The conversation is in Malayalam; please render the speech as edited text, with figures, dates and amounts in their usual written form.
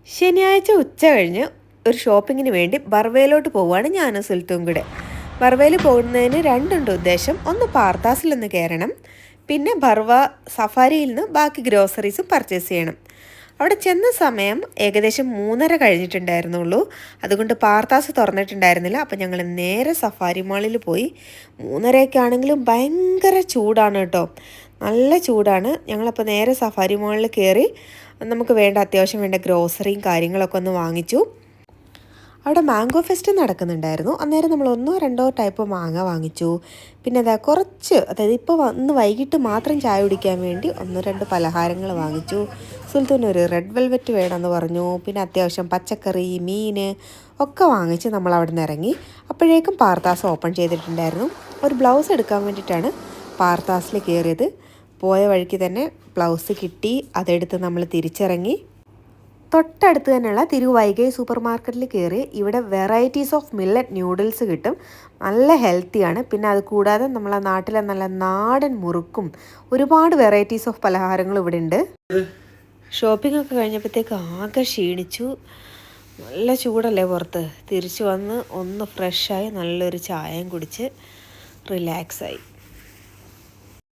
ശനിയാഴ്ച ഉച്ച കഴിഞ്ഞ് ഒരു ഷോപ്പിങ്ങിന് വേണ്ടി ബർവയിലോട്ട് പോവുകയാണ് ഞാനും സുൽത്തും കൂടെ. ബർവയിൽ പോകുന്നതിന് രണ്ടുണ്ട് ഉദ്ദേശം. ഒന്ന് പാർത്താസിലൊന്ന് കയറണം, പിന്നെ ബർവ സഫാരിയിൽ നിന്ന് ബാക്കി ഗ്രോസറീസും പർച്ചേസ് ചെയ്യണം. അവിടെ ചെന്ന സമയം ഏകദേശം 3:30 കഴിഞ്ഞിട്ടുണ്ടായിരുന്നുള്ളൂ. അതുകൊണ്ട് പാർത്താസ് തുറന്നിട്ടുണ്ടായിരുന്നില്ല. അപ്പോൾ ഞങ്ങൾ നേരെ സഫാരി മാളിൽ പോയി. 3:30 ആണെങ്കിലും ഭയങ്കര ചൂടാണ് കേട്ടോ, നല്ല ചൂടാണ്. ഞങ്ങളപ്പോൾ നേരെ സഫാരി മാളിൽ കയറി നമുക്ക് വേണ്ട അത്യാവശ്യം വേണ്ട ഗ്രോസറിയും കാര്യങ്ങളൊക്കെ ഒന്ന് വാങ്ങിച്ചു. അവിടെ മാംഗോ ഫെസ്റ്റ് നടക്കുന്നുണ്ടായിരുന്നു. അന്നേരം നമ്മൾ 1-2 ടൈപ്പ് മാങ്ങ വാങ്ങിച്ചു. പിന്നെ അതാ കുറച്ച്, അതായത് ഇപ്പോൾ വന്ന് വൈകിട്ട് മാത്രം ചായ കുടിക്കാൻ വേണ്ടി 1-2 പലഹാരങ്ങൾ വാങ്ങിച്ചു. സുൽത്താൻ ഒരു റെഡ് വെൽവെറ്റ് വേണമെന്ന് പറഞ്ഞു. പിന്നെ അത്യാവശ്യം പച്ചക്കറി, മീൻ ഒക്കെ വാങ്ങിച്ച് നമ്മൾ അവിടെ നിന്ന് ഇറങ്ങി. അപ്പോഴേക്കും പാർത്താസ് ഓപ്പൺ ചെയ്തിട്ടുണ്ടായിരുന്നു. ഒരു ബ്ലൗസ് എടുക്കാൻ വേണ്ടിയിട്ടാണ് പാർത്താസിൽ കയറിയത്. പോയ വഴിക്ക് തന്നെ ബ്ലൗസ് കിട്ടി. അതെടുത്ത് നമ്മൾ തിരിച്ചിറങ്ങി. തൊട്ടടുത്ത് തന്നെയുള്ള തിരുവൈഗൈ സൂപ്പർ മാർക്കറ്റിൽ കയറി. ഇവിടെ വെറൈറ്റീസ് ഓഫ് മില്ലറ്റ് ന്യൂഡിൽസ് കിട്ടും, നല്ല ഹെൽത്തിയാണ്. പിന്നെ അത് കൂടാതെ നമ്മളെ നാട്ടിലെ നല്ല നാടൻ മുറുക്കും ഒരുപാട് വെറൈറ്റീസ് ഓഫ് പലഹാരങ്ങൾ ഇവിടെ ഉണ്ട്. ഷോപ്പിംഗ് ഒക്കെ കഴിഞ്ഞപ്പോഴത്തേക്ക് ആകെ ക്ഷീണിച്ചു. നല്ല ചൂടല്ലേ പുറത്ത്. തിരിച്ചു വന്ന് ഒന്ന് ഫ്രഷായി നല്ലൊരു ചായയും കുടിച്ച് റിലാക്സായി.